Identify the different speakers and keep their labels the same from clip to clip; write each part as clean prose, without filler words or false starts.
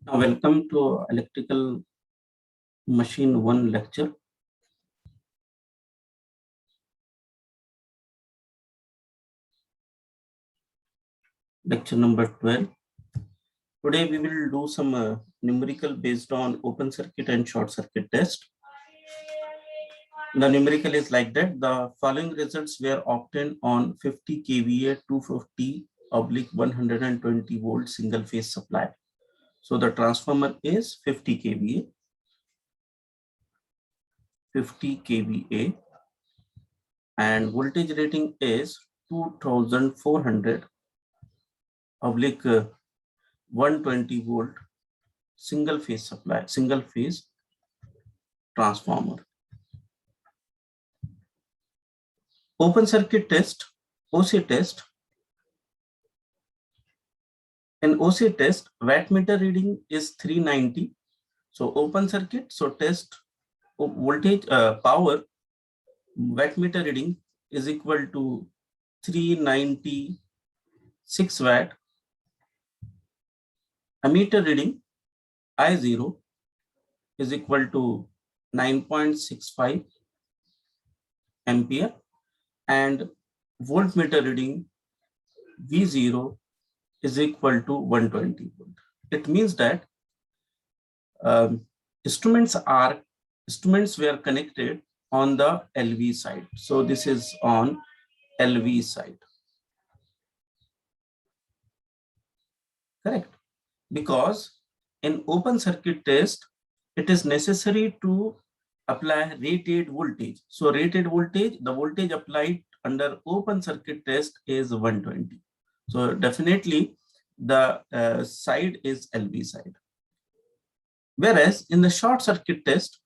Speaker 1: Now, welcome to Electrical Machine 1 lecture. Lecture number 12. Today we will do some numerical based on open circuit and short circuit test. The numerical is like that. The following results were obtained on 50 kVA 250 oblique 120 volt single phase supply. So the transformer is 50 kVA. 50 kVA and voltage rating is 2400 oblique 120 volt single phase supply, single phase transformer. Open circuit test, OC test. In OC test, wattmeter reading is 390. So open circuit, so test voltage power wattmeter reading is equal to 396 watt. Ammeter reading I0 is equal to 9.65 ampere and voltmeter reading V0 is equal to 120 volt. It means that instruments were connected on the LV side. So this is on LV side. Correct. Because in open circuit test, it is necessary to apply rated voltage. So rated voltage, the voltage applied under open circuit test is 120. So definitely the side is LV side. Whereas in the short circuit test,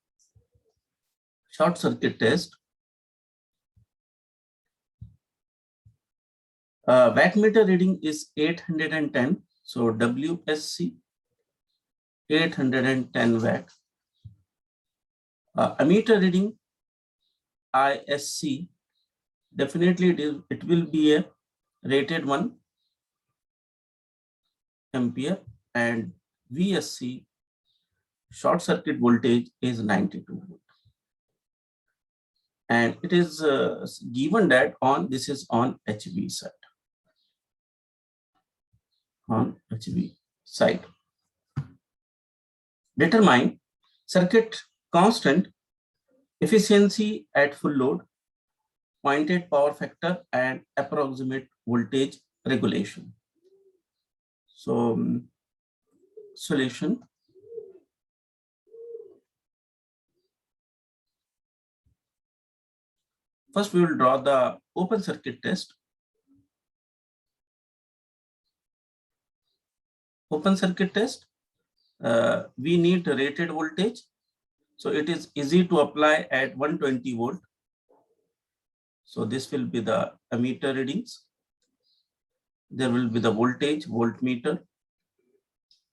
Speaker 1: wattmeter reading is 810. So WSC 810 watt. Ammeter reading ISC, definitely it will be a rated 1 ampere, and VSC short circuit voltage is 92 volt. And it is given that this is on HV side. On HV side. Determine circuit constant, efficiency at full load, pointed power factor, and approximate voltage regulation. So solution. First, we will draw the open circuit test. Open circuit test, we need rated voltage. So it is easy to apply at 120 volt. So this will be the ammeter readings. There will be the voltage, voltmeter,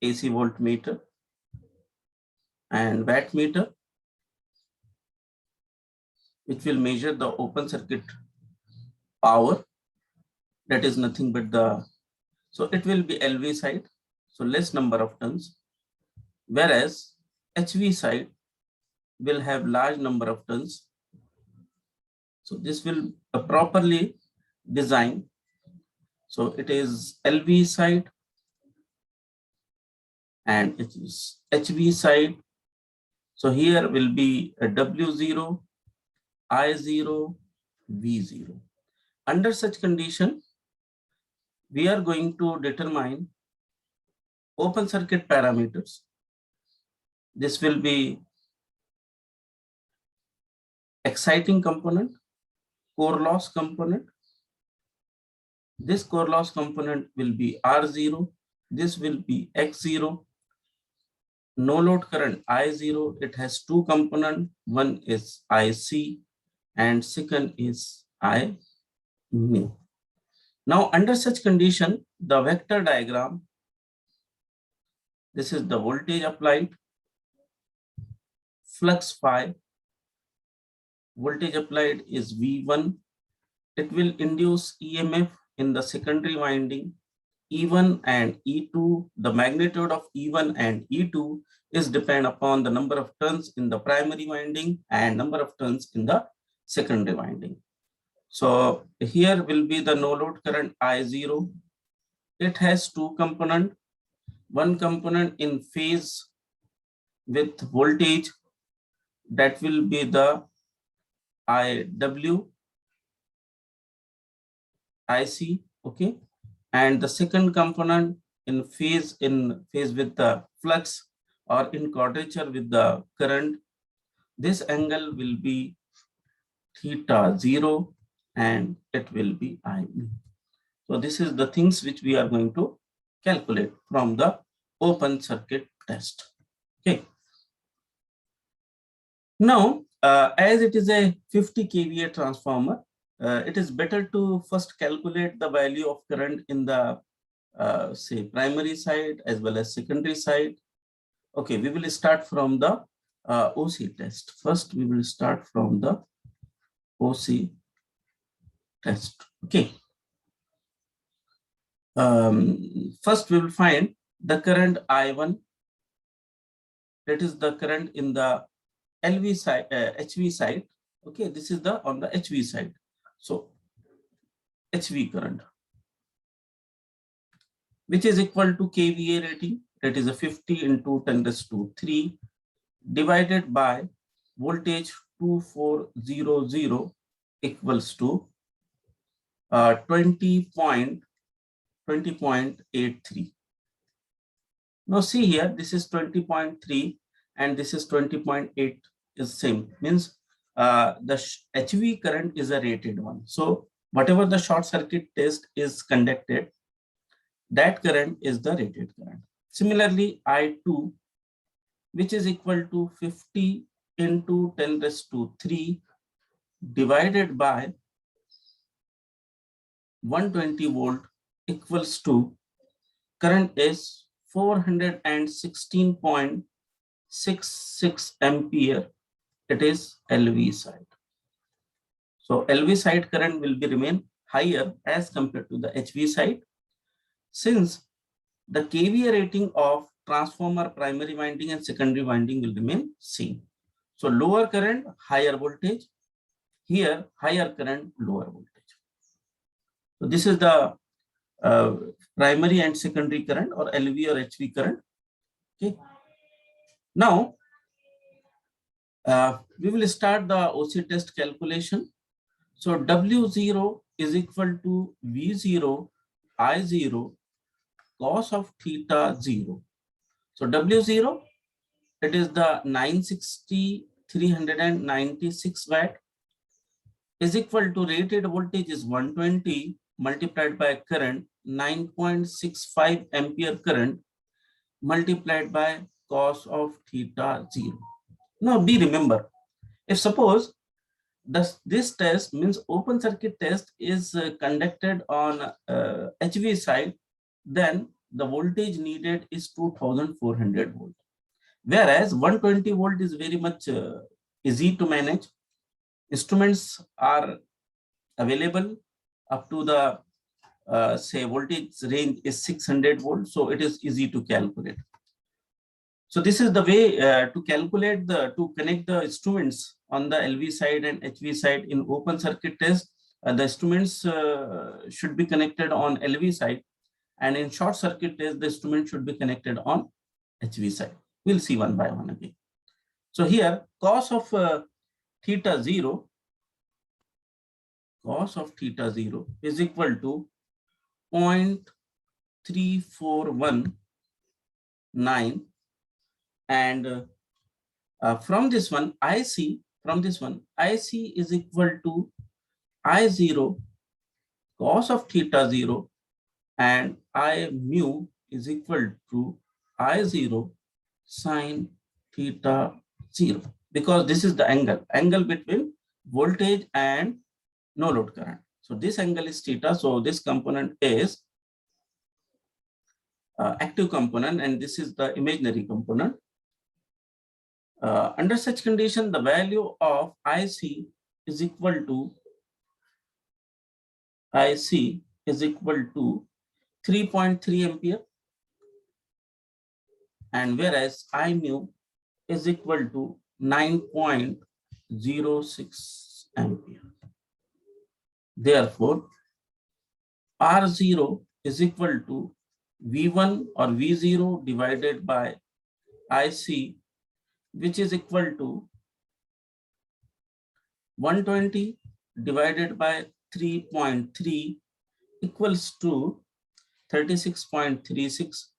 Speaker 1: AC voltmeter, and wattmeter, which will measure the open circuit power. That is nothing but so it will be LV side, so less number of turns, whereas HV side will have large number of turns. So this will properly design. So it is LV side and it is HV side. So here will be a W0, I0, V0. Under such condition, we are going to determine open circuit parameters. This will be exciting component, core loss component. This core loss component will be R0. This will be X0. No load current I0, it has two components. One is IC and second is I mu. Now under such condition, the vector diagram, this is the voltage applied, flux phi, voltage applied is V1. It will induce EMF in the secondary winding, E1 and E2. The magnitude of E1 and E2 is depend upon the number of turns in the primary winding and number of turns in the secondary winding. So here will be the no load current I0. It has two components. One component in phase with voltage, that will be the IW, IC, okay. And the second component in phase with the flux or in quadrature with the current. This angle will be theta 0 and it will be IB. So this is the things which we are going to calculate from the open circuit test. Okay. Now, as it is a 50 kVA transformer, it is better to first calculate the value of current in the say primary side as well as secondary side. Okay, we will start from the OC test. First, we will start from the OC test. Okay. First, we will find the current I1. That is the current in the LV side, HV side. Okay, this is the on the HV side. So HV current, which is equal to kVA rating. That is a 50 into 10 raised to 3 divided by voltage 2400 equals to 20.83. Now see here, this is 20.3 and this is 20.8 is same. Means the HV current is a rated one. So whatever the short circuit test is conducted, that current is the rated current. Similarly, I2, which is equal to 50 into 10 raised to 3 divided by 120 volt equals to current is 416.66 ampere. It is LV side. So LV side current will be remain higher as compared to the HV side, since the kVA rating of transformer primary winding and secondary winding will remain same. So lower current, higher voltage. Here, higher current, lower voltage. So this is the primary and secondary current or LV or HV current. Okay. Now, we will start the OC test calculation. So W0 is equal to V0 I0 cos of theta 0. So W0, it is the 960/396 watt is equal to rated voltage is 120 multiplied by current 9.65 ampere current multiplied by cos of theta 0. Now be remember, if suppose this test means open circuit test is conducted on HV side, then the voltage needed is 2400 volt. Whereas 120 volt is very much easy to manage. Instruments are available up to the say voltage range is 600 volts, so it is easy to calculate. So this is the way to calculate to connect the instruments on the LV side and HV side in open circuit test. The instruments should be connected on LV side, and in short circuit test, the instrument should be connected on HV side. We'll see one by one again. So here, cos of theta 0, cos of theta 0 is equal to 0.3419, and from this one IC is equal to I0 cos of theta 0 and I mu is equal to I0 sin theta 0, because this is the angle between voltage and no load current. So this angle is theta, so this component is active component and this is the imaginary component. Under such condition, the value of IC is equal to 3.3 ampere, and whereas I mu is equal to 9.06 ampere. Therefore, R0 is equal to V1 or V0 divided by IC, which is equal to 120 divided by 3.3 equals to 36.36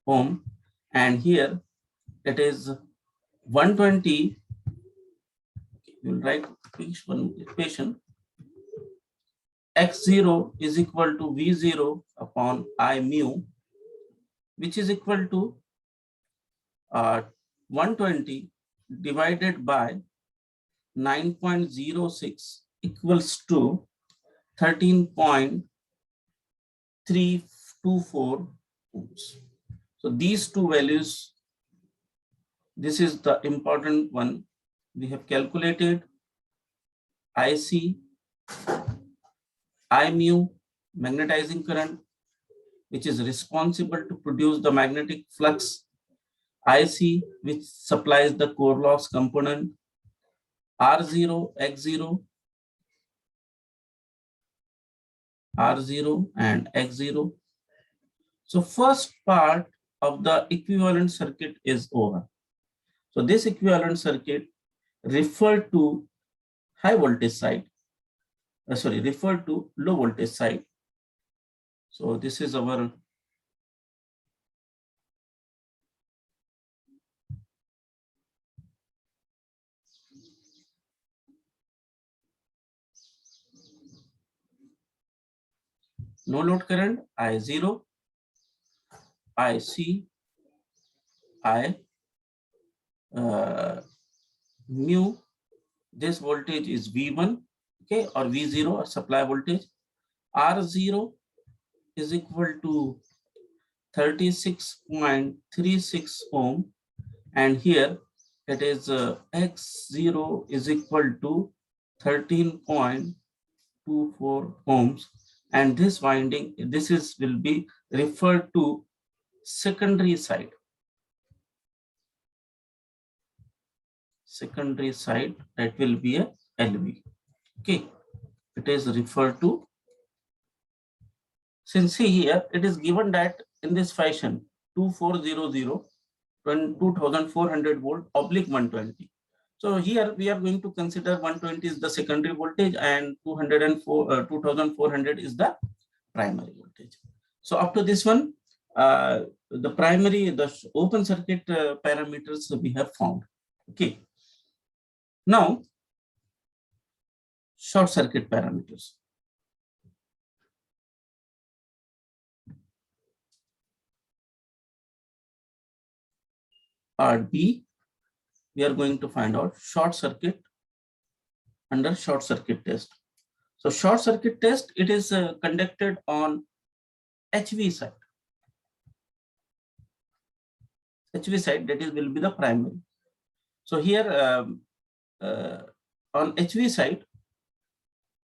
Speaker 1: ohm, and here it is 120. We'll write one equation. X0 is equal to V0 upon I mu, which is equal to 120 divided by 9.06 equals to 13.324 ohms. So these two values, this is the important one. We have calculated IC, I mu, magnetizing current, which is responsible to produce the magnetic flux, IC, which supplies the core loss component, R0, X0, R0 and X0. So first part of the equivalent circuit is over. So this equivalent circuit referred to high voltage side, referred to low voltage side. So this is our no load current, I0, IC, I mu. This voltage is V1, okay, or V0 or supply voltage. R0 is equal to 36.36 ohm, and here it is X0 is equal to 13.24 ohms, and this winding, this is will be referred to secondary side. Secondary side, that will be a LV. Okay, it is referred to. Since here it is given that in this fashion 2400 2400 volt oblique 120. So here we are going to consider 120 is the secondary voltage and 2400 is the primary voltage. So up to this one, the primary, the open circuit parameters we have found. Okay. Now, short circuit parameters. Part B, we are going to find out short circuit under short circuit test. So short circuit test, it is conducted on HV side. HV side, that is will be the primary. So here on HV side,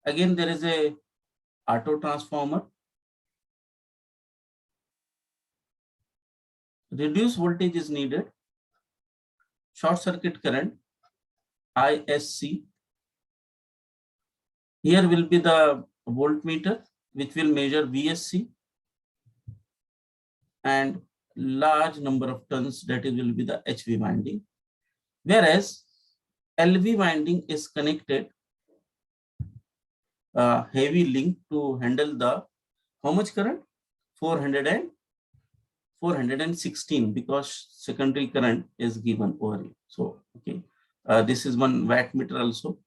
Speaker 1: again there is a auto transformer. Reduced voltage is needed. Short circuit current, ISC. Here will be the voltmeter, which will measure VSC, and large number of turns, that is will be the HV winding. Whereas LV winding is connected heavy link to handle the how much current? 416, because secondary current is given over here. So okay, this is one watt meter also,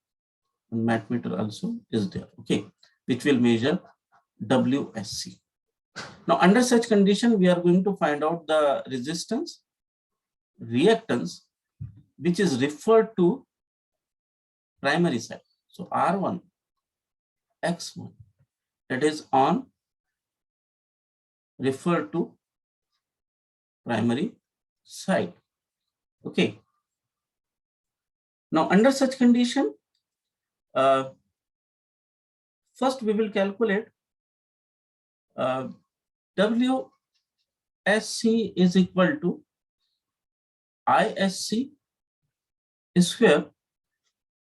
Speaker 1: and watt meter also is there. Okay, which will measure WSC. Now under such condition, we are going to find out the resistance, reactance, which is referred to primary side. So R1, X1, that is on referred to primary side. Okay. Now under such condition, first we will calculate WSC is equal to ISC square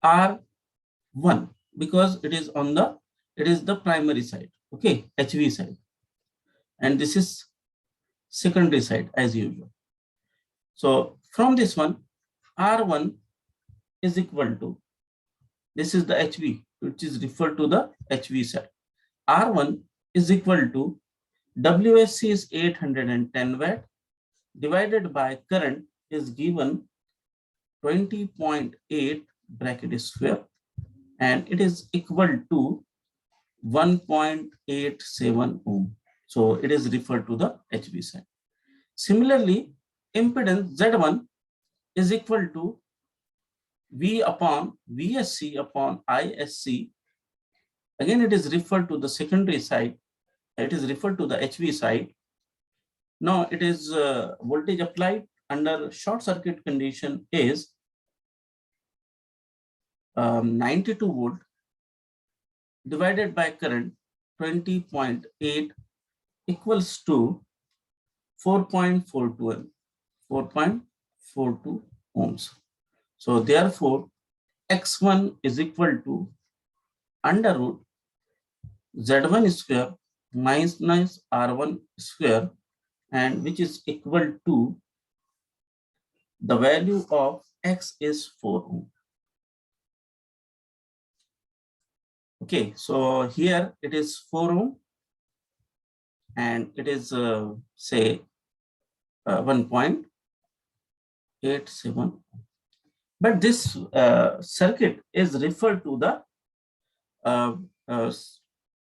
Speaker 1: R1, because it is the primary side, okay, HV side, and this is secondary side as usual. So from this one, R1 is equal to, this is the HV, which is referred to the HV side. R1 is equal to WSC is 810 watt divided by current is given 20.8 bracket square, and it is equal to 1.87 ohm. So it is referred to the HV side. Similarly, impedance Z1 is equal to V upon VSC upon ISC. Again, it is referred to the secondary side. It is referred to the HV side. Now it is voltage applied under short circuit condition is 92 volt divided by current 20.8 equals to 4.42 ohms. So therefore, X1 is equal to under root Z1 square minus R1 square, and which is equal to the value of X is 4 ohm. Okay, so here it is 4 ohm and it is say 1.87. But this circuit is referred to the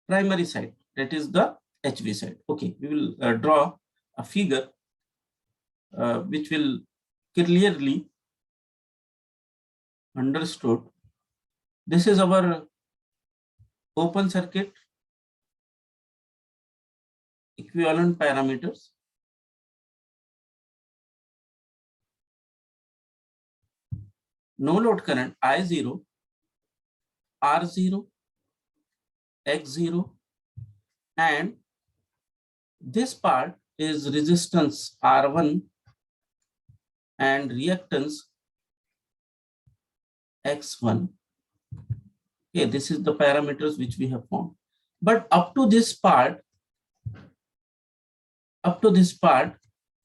Speaker 1: primary side, that is the HV side. Okay, we will draw a figure which will clearly understood. This is our open circuit equivalent parameters. No load current I0, R0, X0, and this part is resistance R1 and reactance X1. Okay, this is the parameters which we have found. But up to this part,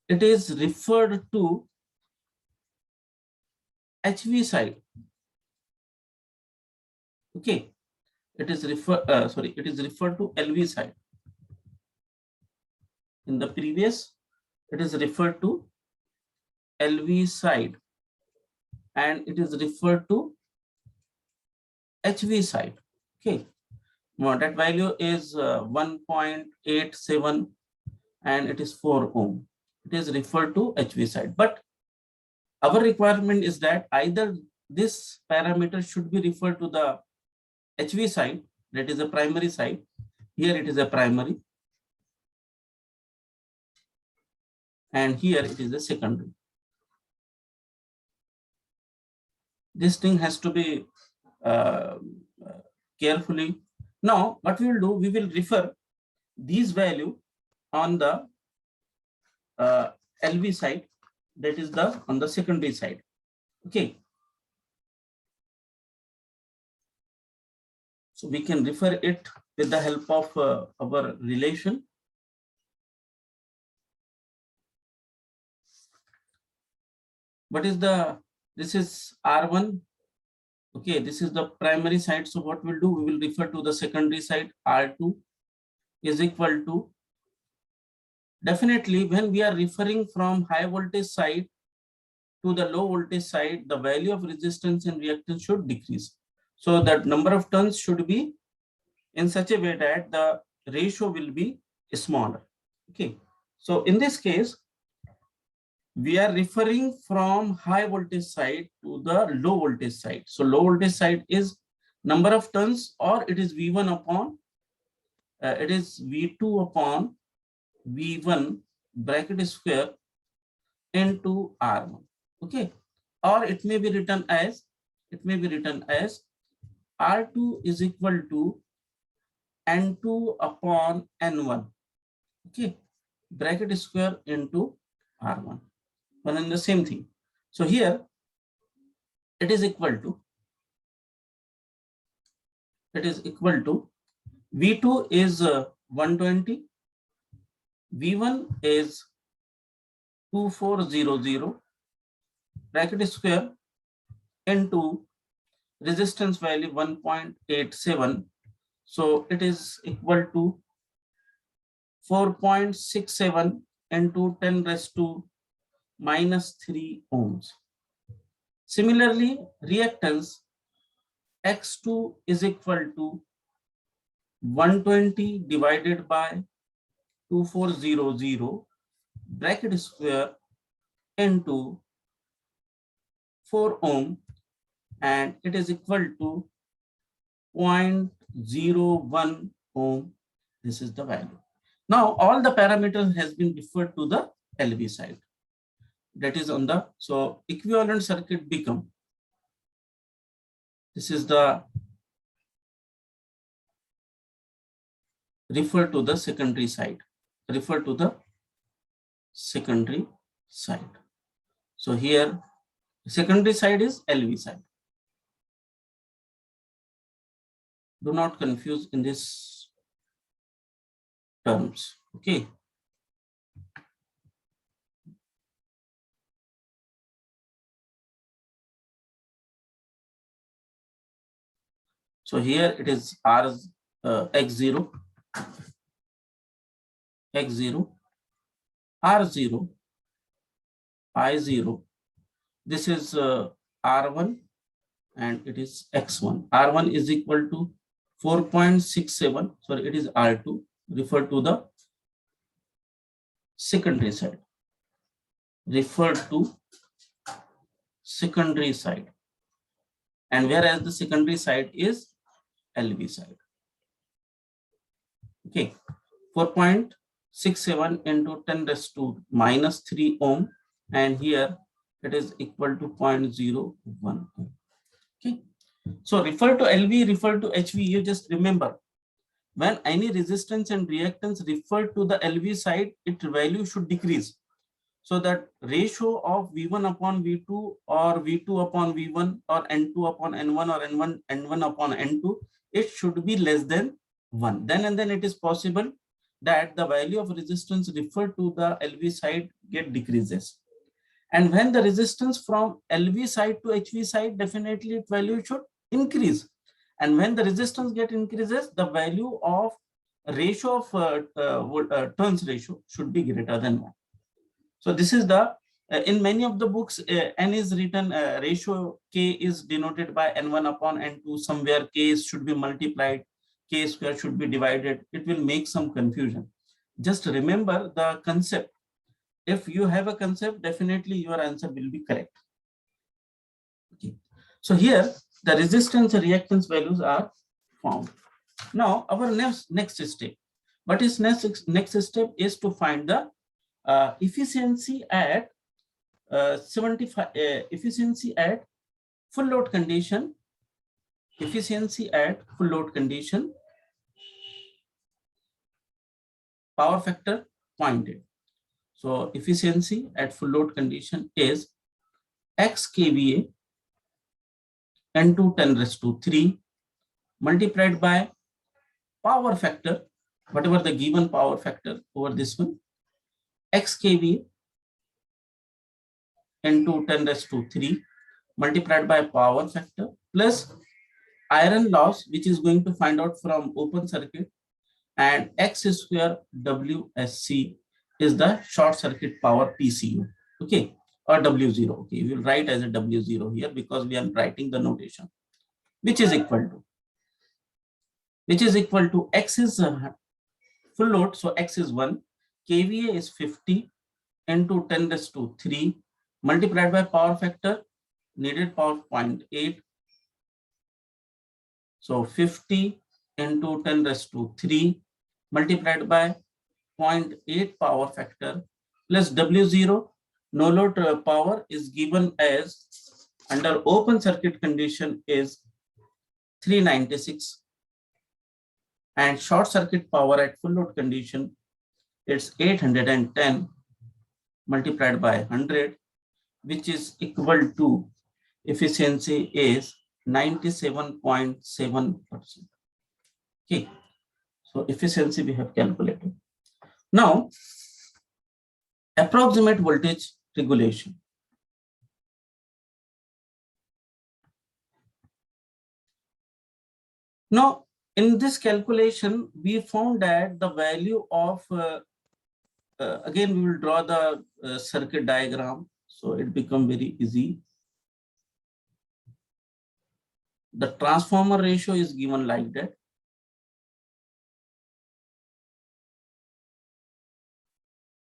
Speaker 1: it is referred to HV side. Okay, it is referred to LV side. In the previous, it is referred to LV side, and it is referred to HV side. Okay, now that value is 1.87 and it is 4 ohm. It is referred to HV side, but our requirement is that either this parameter should be referred to the HV side, that is a primary side. Here it is a primary, and here it is a secondary. This thing has to be carefully. Now what we will do, we will refer these value on the LV side, that is on the secondary side. Okay, so we can refer it with the help of our relation. What is this is R1. Okay, this is the primary side. So what we'll do, we will refer to the secondary side. R2 is equal to, definitely when we are referring from high voltage side to the low voltage side, the value of resistance and reactance should decrease. So that number of turns should be in such a way that the ratio will be smaller. Okay, so in this case, we are referring from high voltage side to the low voltage side. So low voltage side is number of turns, or it is V1 upon, it is V2 upon V1 bracket square into R1. Okay, or it may be written as R2 is equal to N2 upon N1. Okay, bracket square into R1, one and the same thing. So here it is equal to V2 is 120, V1 is 2400, bracket square into resistance value 1.87. So it is equal to 4.67 into 10 raised to minus 3 ohms. Similarly, reactance X2 is equal to 120 divided by 2400 bracket square into 4 ohm, and it is equal to 0.01 ohm. This is the value. Now all the parameters has been referred to the LV side. That is on the, so equivalent circuit become, this is the refer to the secondary side, refer to the secondary side. So here secondary side is LV side. Do not confuse in this terms. Okay. So here it is R X0, X0, R0, I0. This is R1 and it is X1. R1 is equal to 4.67. Sorry, it is R2. Refer to the secondary side. Refer to secondary side. And whereas the secondary side is LV side. Okay, 4.67 into 10 raised to minus 3 ohm, and here it is equal to 0.01 ohm. Okay, so refer to LV, refer to HV. You just remember, when any resistance and reactance refer to the LV side, its value should decrease. So that ratio of V1 upon V2 or V2 upon V1 or N2 upon N1 or N1 upon N2, it should be less than 1. Then and then it is possible that the value of resistance referred to the LV side get decreases. And when the resistance from LV side to HV side, definitely its value should increase. And when the resistance get increases, the value of ratio of turns ratio should be greater than 1. So this is the, in many of the books, N is written, ratio K is denoted by N1 upon N2, somewhere K should be multiplied, K square should be divided. It will make some confusion. Just remember the concept. If you have a concept, definitely your answer will be correct. Okay. So here the resistance and reactance values are found. Now our next step. What is next step is to find the efficiency at 75 efficiency at full load condition, efficiency at full load condition, power factor 0.8. So efficiency at full load condition is x kVA into 10 raised to 3 multiplied by power factor, whatever the given power factor over this one, x kVA into 10 raised to 3 multiplied by power factor plus iron loss, which is going to find out from open circuit, and x square WSC is the short circuit power PCU. Okay, or W0. Okay, we will write as a W0 here because we are writing the notation, which is equal to x is full load, so x is 1, kVA is 50 into 10 raised to 3 multiplied by power factor, needed power 0.8. So 50 into 10 raised to 3 multiplied by 0.8 power factor plus W0. No load power is given as under open circuit condition is 396, and short circuit power at full load condition it's 810 multiplied by 100, which is equal to efficiency is 97.7%. Okay, so efficiency we have calculated. Now, approximate voltage regulation. Now, in this calculation, we found that the value of, again, we will draw the circuit diagram, so it become very easy. The transformer ratio is given like that.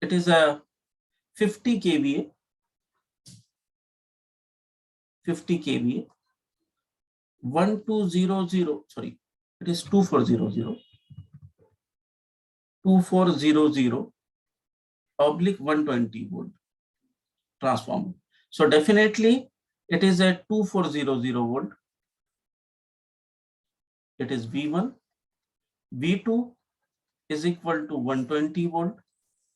Speaker 1: It is a 50 kVA, 50 kVA, 1200, sorry, it is 2400, 2400 oblique 120 volt transformer. So definitely it is a 2400 volt. It is V1, V2 is equal to 120 volt.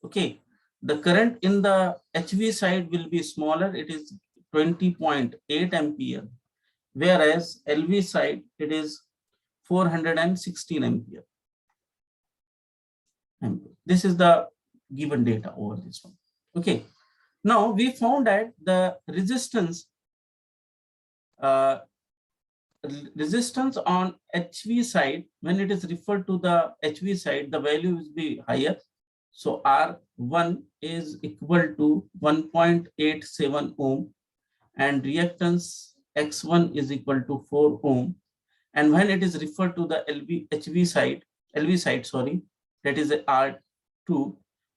Speaker 1: Okay, the current in the HV side will be smaller. It is 20.8 ampere, whereas LV side it is 416 ampere. This is the given data over this one. Okay, now we found that the resistance resistance on HV side, when it is referred to the HV side, the value will be higher. So R1 is equal to 1.87 ohm and reactance X1 is equal to 4 ohm. And when it is referred to the LV side, sorry, that is R2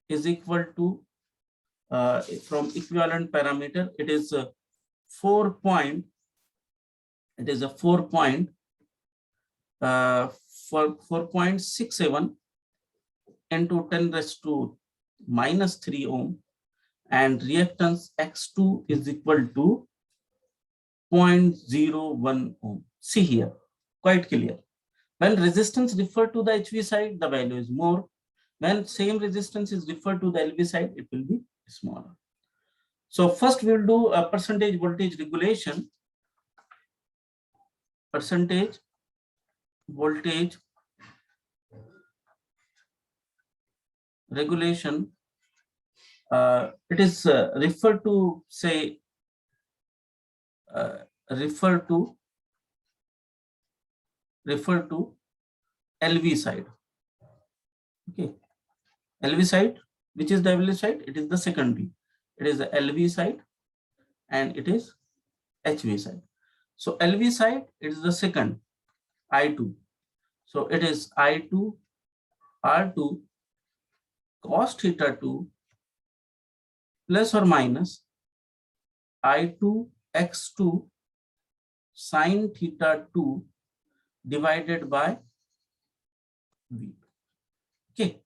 Speaker 1: is equal to, from equivalent parameter, it is 4.67 into 10 raised to minus 3 ohm, and reactance X2 is equal to 0.01 ohm. See here, quite clear. When resistance referred to the HV side, the value is more. When same resistance is referred to the LV side, it will be smaller. So first we will do a percentage voltage regulation. Percentage voltage regulation. It is referred to, say, refer to LV side. Okay, LV side, which is the LV side? It is the secondary. It is the LV side and it is HV side. So LV side, it is the second, I2. So it is I2 R2 cos theta 2 plus or minus I2 X2 sin theta 2 divided by V. Okay.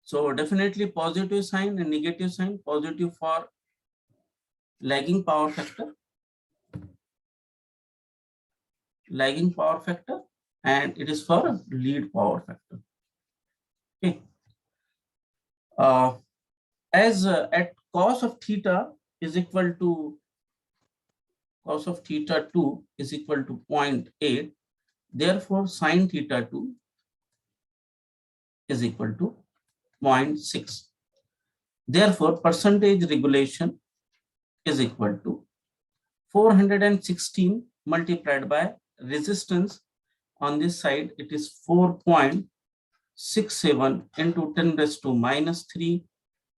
Speaker 1: So definitely positive sign and negative sign. Positive for lagging power factor, and it is for lead power factor. Okay. As at cos of theta is equal to, cos of theta 2 is equal to 0.8. Therefore, sin theta 2 is equal to 0.6. Therefore, percentage regulation is equal to 416 multiplied by resistance on this side. It is 4.67 into 10 raised to minus 3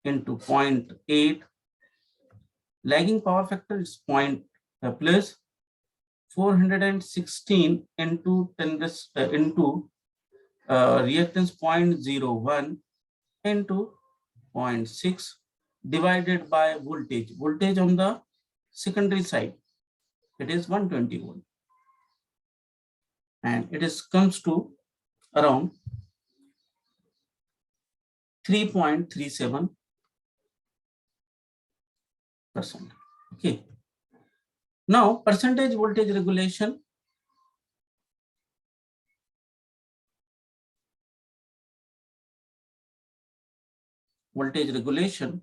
Speaker 1: into 0.8. Lagging power factor is plus 416 into 10 raised into reactance 0.01 into 0.6 divided by voltage. Voltage on the secondary side, it is 120 volt, and it is comes to around 3.37%. Okay. Now percentage voltage regulation. voltage regulation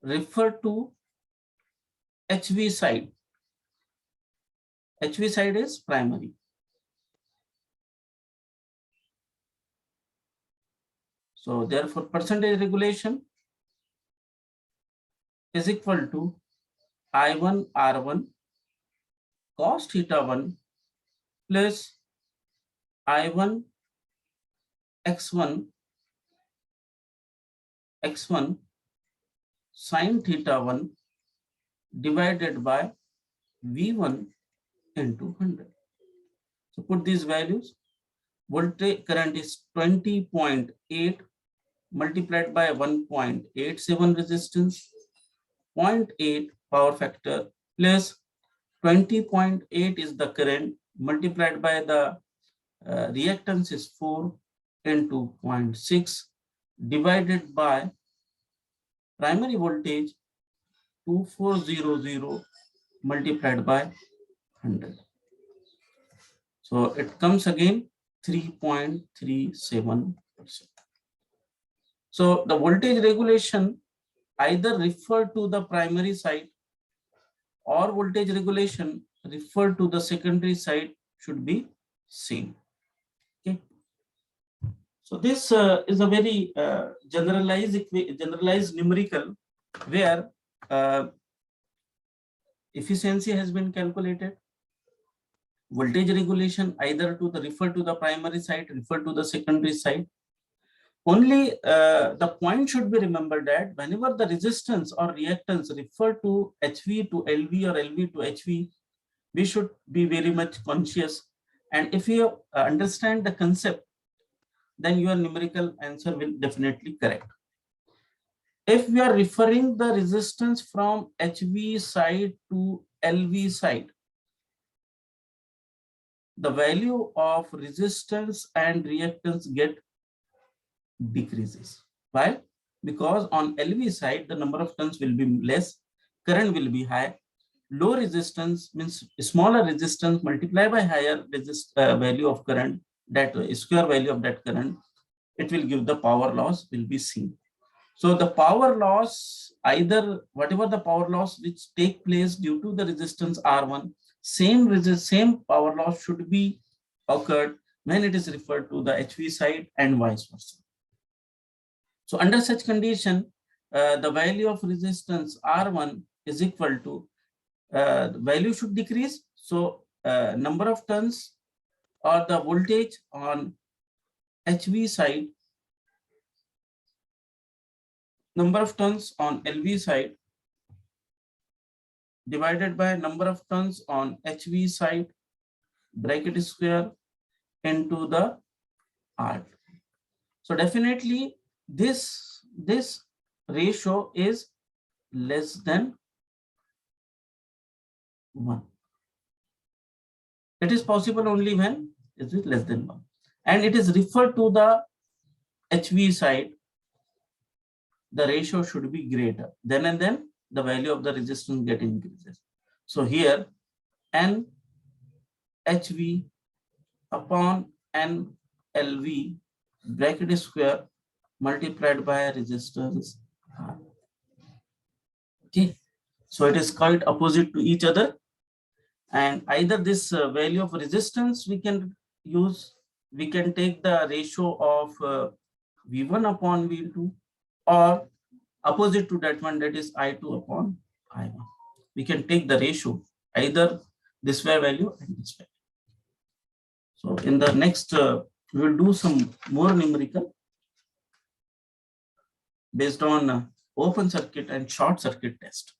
Speaker 1: refer to HV side. HV side is primary. So therefore, percentage regulation is equal to I1 R1 cos theta 1 plus I1 X1 sin theta 1 divided by V1 into 100. So put these values. Voltage current is 20.8 multiplied by 1.87 resistance, 0.8 power factor plus 20.8 is the current multiplied by the reactance is 4 into 0.6 divided by primary voltage 2400 multiplied by 100. So it comes again 3.37%. So the voltage regulation either refer to the primary side or voltage regulation refer to the secondary side should be same. Okay. So this is a very generalized numerical where efficiency has been calculated. Voltage regulation either to the refer to the primary side, refer to the secondary side. Only the point should be remembered that whenever the resistance or reactance refer to HV to LV or LV to HV, we should be very much conscious. And if you understand the concept, then your numerical answer will definitely correct. If we are referring the resistance from HV side to LV side, the value of resistance and reactance get decreases. Why? Because on LV side, the number of turns will be less, current will be high. Low resistance means smaller resistance multiplied by higher value of current, that square value of that current, it will give the power loss will be seen. So the power loss, either whatever the power loss which take place due to the resistance R1, same power loss should be occurred when it is referred to the HV side and vice versa. So under such condition, the value of resistance R1 is equal to the value should decrease. So number of turns or the voltage on HV side, number of turns on LV side divided by number of turns on HV side, bracket square into the R. So definitely this ratio is less than 1. It is possible only when it is less than 1. And it is referred to the HV side, the ratio should be greater. Then and then the value of the resistance get increases. So here N HV upon N LV bracket square multiplied by resistance R. Okay, so it is quite opposite to each other, and either this value of resistance we can use, we can take the ratio of V1 upon V2, or opposite to that one, that is I2 upon I1. We can take the ratio either this value and this value. So in the next we will do some more numerical based on open circuit and short circuit test.